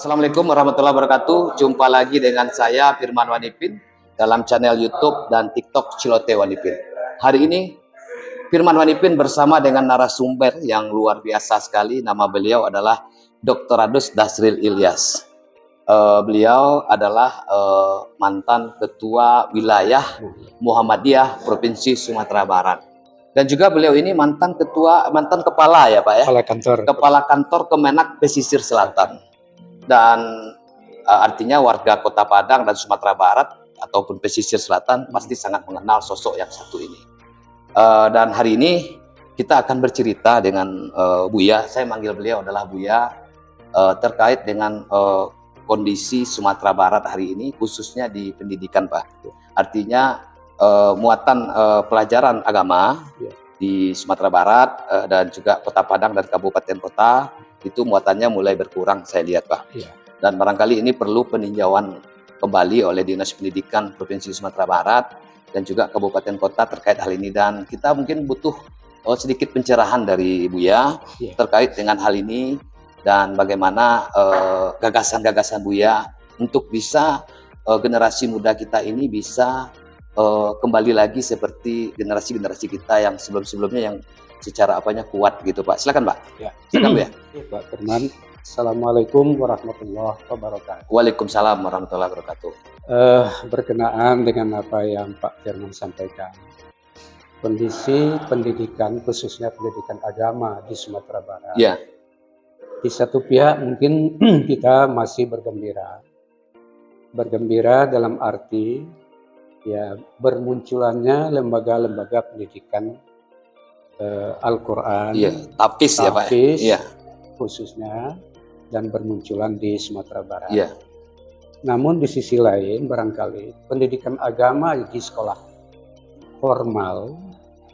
Assalamualaikum warahmatullahi wabarakatuh. Jumpa lagi dengan saya Firman Wanipin dalam channel YouTube dan TikTok Cilote Wanipin. Hari ini Firman Wanipin bersama dengan narasumber yang luar biasa sekali. Nama beliau adalah Dr. Adus Dasril Ilyas. Beliau adalah mantan ketua wilayah Muhammadiyah Provinsi Sumatera Barat. Dan juga beliau ini mantan kepala ya Pak ya. Kepala kantor Kemenak Pesisir Selatan. Dan artinya warga Kota Padang dan Sumatera Barat ataupun pesisir selatan pasti sangat mengenal sosok yang satu ini. Dan hari ini kita akan bercerita dengan Buya. Saya manggil beliau adalah Buya, terkait dengan kondisi Sumatera Barat hari ini, khususnya di pendidikan Pak. Artinya muatan pelajaran agama di Sumatera Barat dan juga Kota Padang dan kabupaten kota itu muatannya mulai berkurang, saya lihat Pak. Dan barangkali ini perlu peninjauan kembali oleh Dinas Pendidikan Provinsi Sumatera Barat dan juga kabupaten kota terkait hal ini. Dan kita mungkin butuh sedikit pencerahan dari Buya terkait dengan hal ini dan bagaimana gagasan-gagasan Buya untuk bisa generasi muda kita ini bisa kembali lagi seperti generasi-generasi kita yang sebelum-sebelumnya yang secara kuat gitu Pak. Silakan Pak. Silakan Bu ya. Pak Firman. Assalamualaikum warahmatullahi wabarakatuh. Waalaikumsalam warahmatullahi wabarakatuh. Berkenaan dengan apa yang Pak Firman sampaikan, kondisi pendidikan khususnya pendidikan agama di Sumatera Barat. Di satu pihak mungkin kita masih bergembira dalam arti bermunculannya lembaga-lembaga pendidikan Al-Quran, Tafiz ya Pak. Khususnya dan bermunculan di Sumatera Barat. Namun di sisi lain barangkali pendidikan agama di sekolah formal,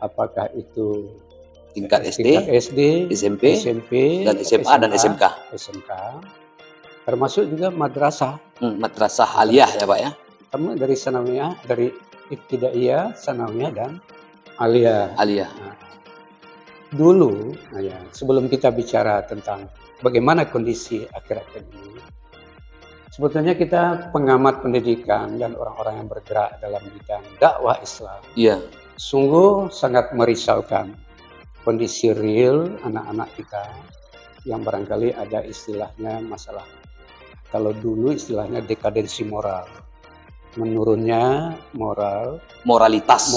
apakah itu tingkat SD, SMP, dan SMA dan SMK, termasuk juga madrasah. Madrasah aliyah ya Pak ya. Kamu dari sanawiyah, dari ibtidaiyah, sanawiyah dan aliyah. Dulu, sebelum kita bicara tentang bagaimana kondisi akhir-akhir ini, sebetulnya kita pengamat pendidikan dan orang-orang yang bergerak dalam bidang dakwah Islam, sungguh sangat merisaukan kondisi real anak-anak kita yang barangkali ada istilahnya masalah, kalau dulu istilahnya dekadensi moral, menurunnya moralitas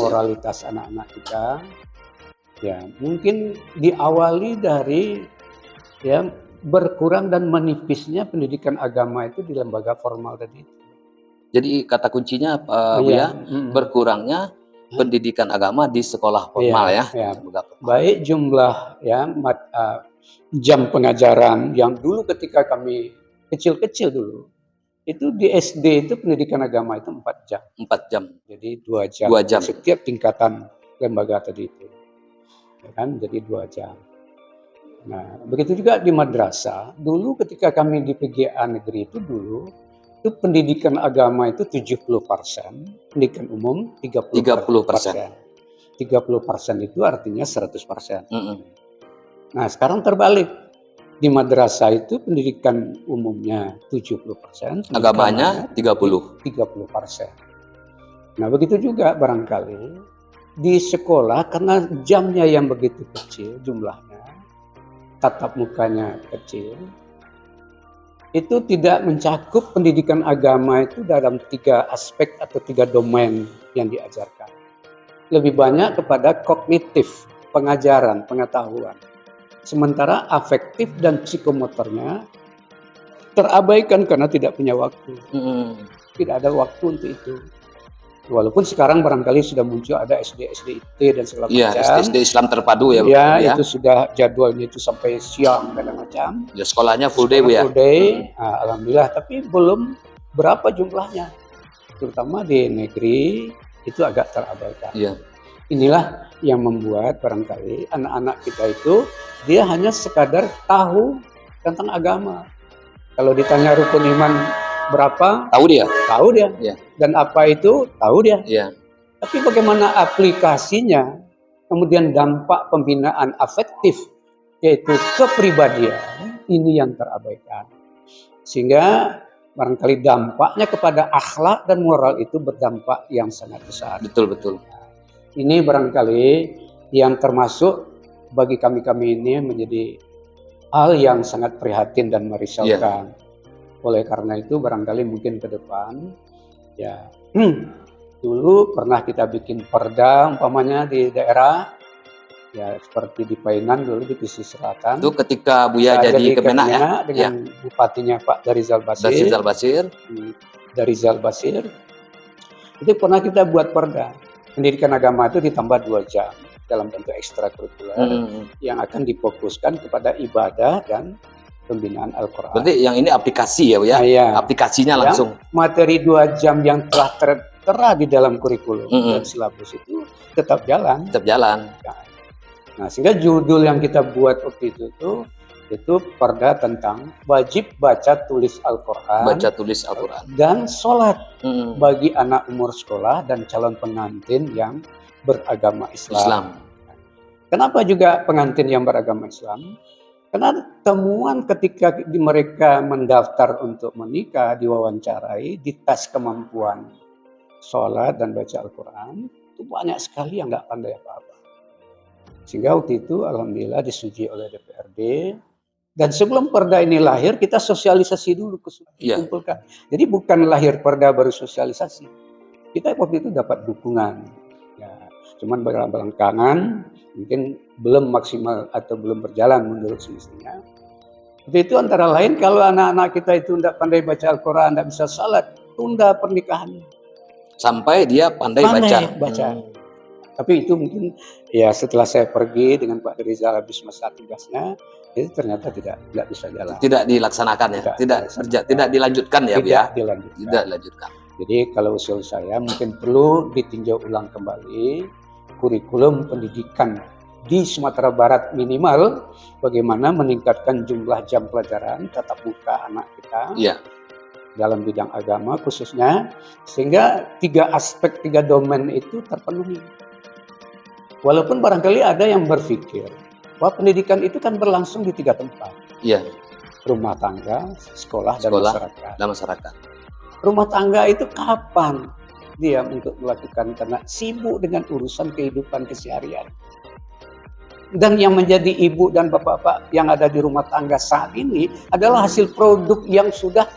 anak-anak kita. Mungkin diawali dari berkurang dan menipisnya pendidikan agama itu di lembaga formal tadi. Jadi kata kuncinya berkurangnya pendidikan agama di sekolah formal Baik jumlah jam pengajaran yang dulu ketika kami kecil-kecil dulu itu di SD itu pendidikan agama itu 4 jam. 4 jam. Jadi 2 jam. Setiap tingkatan lembaga tadi itu. Jadi 2 jam. Nah, begitu juga di madrasah. Dulu ketika kami di PGA negeri itu pendidikan agama itu 70%, pendidikan umum 30%. 30% itu artinya 100%. Nah, sekarang terbalik. Di madrasah itu pendidikan umumnya 70%, agamanya 30%. Nah, begitu juga barangkali di sekolah karena jamnya yang begitu kecil jumlahnya, tatap mukanya kecil, itu tidak mencakup pendidikan agama itu dalam 3 aspek atau 3 domain yang diajarkan. Lebih banyak kepada kognitif, pengajaran, pengetahuan. Sementara afektif dan psikomotornya terabaikan karena tidak punya waktu. Tidak ada waktu untuk itu. Walaupun sekarang barangkali sudah muncul ada SD IT dan segala macam. SD Islam terpadu ya. Itu sudah jadwalnya itu sampai siang dan macam. Sekolahnya full day Bu ya. Full day, alhamdulillah. Tapi belum berapa jumlahnya. Terutama di negeri itu agak terabaikan. Inilah yang membuat barangkali anak-anak kita itu dia hanya sekadar tahu tentang agama. Kalau ditanya rukun iman berapa? Tahu dia. Dan apa itu? Tahu dia. Tapi bagaimana aplikasinya? Kemudian dampak pembinaan afektif, yaitu kepribadian, ini yang terabaikan. Sehingga barangkali dampaknya kepada akhlak dan moral itu berdampak yang sangat besar. Betul. Ini barangkali yang termasuk bagi kami-kami ini menjadi hal yang sangat prihatin dan merisaukan. Oleh karena itu barangkali mungkin ke depan ya dulu pernah kita bikin perda umpamanya di daerah ya seperti di Painan dulu di pesisir selatan. Itu ketika Buya Saya jadi Kemenak ya. dengan bupatinya Pak Darizal Darizal Basir. Darizal Basir. Itu pernah kita buat perda. Pendidikan agama itu ditambah 2 jam dalam bentuk ekstrakurikuler yang akan difokuskan kepada ibadah dan pembinaan Al-Quran. Berarti yang ini aplikasi ya Bu ya? Iya. Aplikasinya langsung. Materi 2 jam yang telah tertera di dalam kurikulum dan silabus itu tetap jalan. Nah, sehingga judul yang kita buat waktu itu perda tentang wajib baca tulis Al-Quran. Dan sholat bagi anak umur sekolah dan calon pengantin yang beragama Islam. Kenapa juga pengantin yang beragama Islam? Karena temuan ketika mereka mendaftar untuk menikah, diwawancarai, dites kemampuan sholat dan baca Al-Quran, itu banyak sekali yang nggak pandai apa-apa. Sehingga waktu itu alhamdulillah disetujui oleh DPRD. Dan sebelum perda ini lahir, kita sosialisasi dulu, kumpulkan. Jadi bukan lahir perda baru sosialisasi. Kita waktu itu dapat dukungan. Ya, cuman belakangan mungkin belum maksimal atau belum berjalan menurut semestinya. Itu antara lain kalau anak-anak kita itu tidak pandai baca Al-Quran, tidak bisa salat, tunda pernikahan. Sampai dia pandai baca. Tapi itu mungkin ya setelah saya pergi dengan Pak Darizal habis masa tugasnya, itu ternyata tidak bisa jalan. Tidak dilaksanakan ya? Tidak dilanjutkan ya Bu ya? Tidak dilanjutkan. Jadi kalau usul saya mungkin perlu ditinjau ulang kembali kurikulum pendidikan di Sumatera Barat minimal bagaimana meningkatkan jumlah jam pelajaran tatap muka anak kita dalam bidang agama khususnya sehingga 3 aspek 3 domain itu terpenuhi. Walaupun barangkali ada yang berpikir bahwa pendidikan itu kan berlangsung di 3 tempat. Rumah tangga, sekolah, dan masyarakat. Rumah tangga itu kapan dia untuk melakukan karena sibuk dengan urusan kehidupan keseharian. Dan yang menjadi ibu dan bapak-bapak yang ada di rumah tangga saat ini adalah hasil produk yang sudah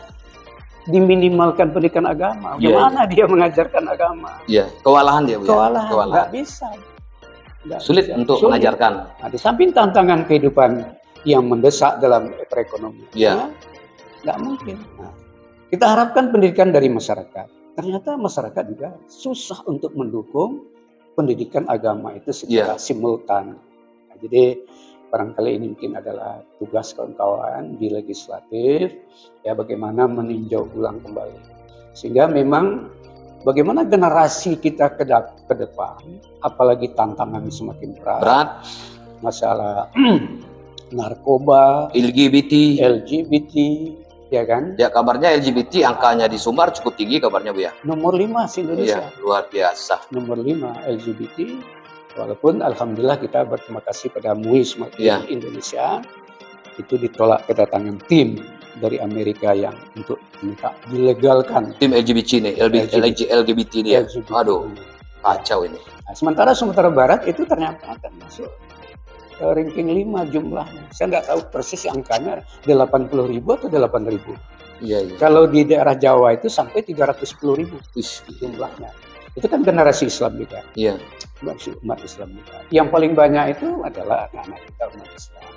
diminimalkan pendidikan agama. Bagaimana dia mengajarkan agama? Kewalahan dia Bu. Kewalahan. Nggak bisa. Sulit untuk mengajarkan. Nah, di samping tantangan kehidupan yang mendesak dalam perekonomian, nggak mungkin. Nah, kita harapkan pendidikan dari masyarakat. Ternyata masyarakat juga susah untuk mendukung pendidikan agama itu secara simultan. Nah, jadi barangkali ini mungkin adalah tugas kawan-kawan di legislatif, ya bagaimana meninjau ulang kembali. Sehingga memang bagaimana generasi kita ke depan, apalagi tantangan semakin berat. Masalah narkoba, LGBT, ya kan? Ya kabarnya LGBT angkanya di Sumbar cukup tinggi kabarnya Bu ya. Nomor 5 di Indonesia. Luar biasa. Nomor 5 LGBT. Walaupun alhamdulillah kita berterima kasih pada MUI Indonesia itu ditolak kedatangan tim dari Amerika yang untuk minta dilegalkan. Tim LGBT nih, LGBT ini ya. Aduh, kacau ini. Nah, sementara Sumatera Barat itu ternyata termasuk ranking 5 jumlahnya. Saya nggak tahu persis angkanya 80.000 atau 8.000. Kalau di daerah Jawa itu sampai 310.000 jumlahnya. Itu kan generasi Islam juga. Umat Islam juga. Yang paling banyak itu adalah anak-anak kita umat Islam.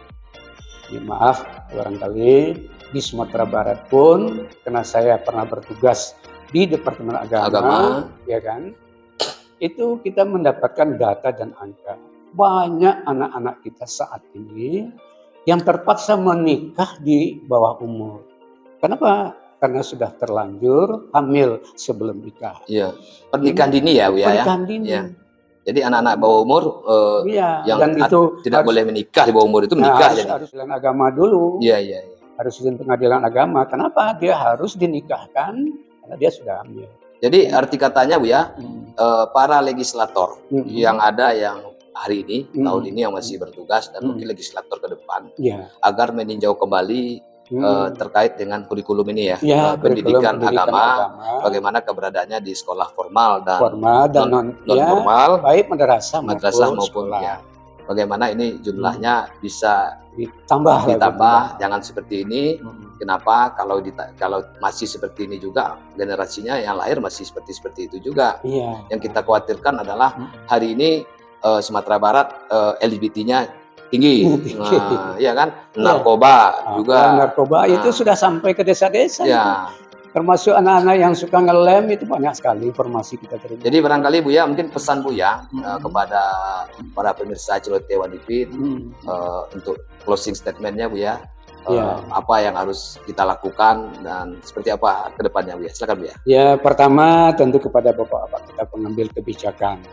Ya, maaf, barangkali di Sumatera Barat pun, karena saya pernah bertugas di Departemen Agama, ya kan, itu kita mendapatkan data dan angka. Banyak anak-anak kita saat ini yang terpaksa menikah di bawah umur. Kenapa? Karena sudah terlanjur hamil sebelum nikah. Pernikahan dini ya Bu ya. Pernikahan dini. Jadi anak-anak bawah umur yang dan itu tidak boleh menikah di bawah umur itu menikah. Harus pengadilan agama dulu. Harus izin pengadilan agama. Kenapa? Dia harus dinikahkan karena dia sudah hamil. Jadi arti katanya Bu ya, para legislator yang ada yang hari ini, tahun ini yang masih bertugas dan mungkin legislator ke depan, agar meninjau kembali terkait dengan kurikulum ini ya, Ya, pendidikan pendidikan agama, agama, bagaimana keberadaannya di sekolah formal dan formal dan non non ya, formal, baik madrasah madrasah maupun maupun sekolah. ya, bagaimana ini jumlahnya bisa Ditambah lagi, ditambah, jangan seperti ini. Mm. Kenapa? Kalau masih seperti ini juga, generasinya yang lahir masih seperti itu juga. Iya. Yang kita khawatirkan adalah hari ini Sumatera Barat LGBT-nya tinggi, nah, ya kan, narkoba juga. Ya, narkoba itu sudah sampai ke desa-desa. Ya. Termasuk anak-anak yang suka ngelem itu banyak sekali informasi kita terima. Jadi barangkali Buya, mungkin pesan Buya kepada para pemirsa Celoteh Wanipin untuk closing statementnya Buya, apa yang harus kita lakukan dan seperti apa ke depannya Buya? Silakan Buya. Ya, pertama tentu kepada bapak-bapak kita pengambil kebijakan,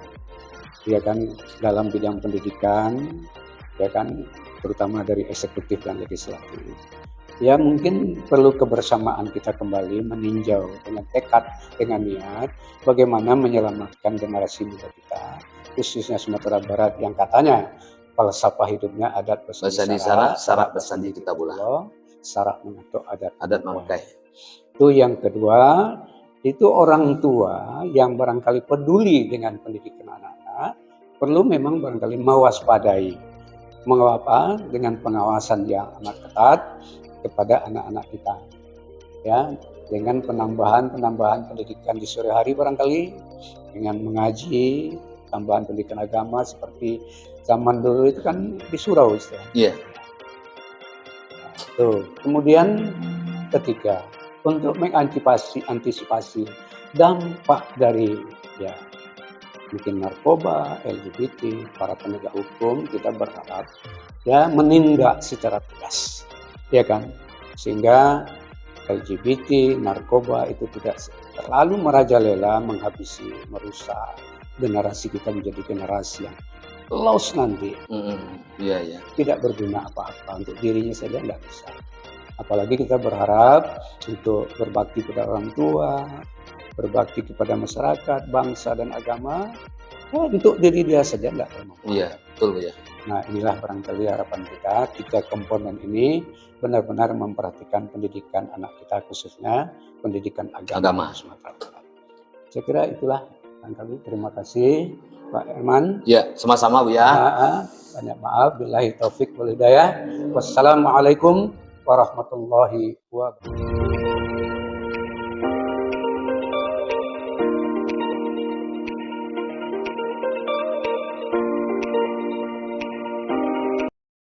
ya kan, dalam bidang pendidikan, ya kan, terutama dari eksekutif dan legislatif. Ya, mungkin perlu kebersamaan kita kembali meninjau dengan tekad, dengan niat bagaimana menyelamatkan generasi muda kita, khususnya Sumatera Barat yang katanya falsafah hidupnya adat bersandi sara, syarat bersandi kita bulah, syarat mengatur adat memakai. Itu yang kedua, itu orang tua yang barangkali peduli dengan pendidikan anak-anak perlu memang barangkali mewaspadai, mengapa dengan pengawasan yang amat ketat kepada anak-anak kita, ya, dengan penambahan pendidikan di sore hari barangkali dengan mengaji, tambahan pendidikan agama seperti zaman dulu itu kan di surau istilahnya. Iya. Tuh. Kemudian ketiga, untuk mengantisipasi dampak dari ya mungkin narkoba, LGBT, para penegak hukum kita berharap ya menindak secara tegas, ya kan, sehingga LGBT, narkoba itu tidak terlalu merajalela menghabisi, merusak generasi kita menjadi generasi yang lost nanti. Iya. Tidak berguna apa-apa untuk dirinya saja tidak bisa. Apalagi kita berharap untuk berbakti pada orang tua, berbakti kepada masyarakat, bangsa dan agama, ya untuk diri dia saja tidak termampu. Iya, betul ya. Nah, inilah barangkali harapan kita, 3 komponen ini benar-benar memperhatikan pendidikan anak kita, khususnya pendidikan agama Sumatera Barat. Saya kira itulah barangkali. Terima kasih Pak Herman. Ya, sama-sama Buya. Banyak maaf, billahi taufik wal hidayah. Wassalamualaikum warahmatullahi wabarakatuh.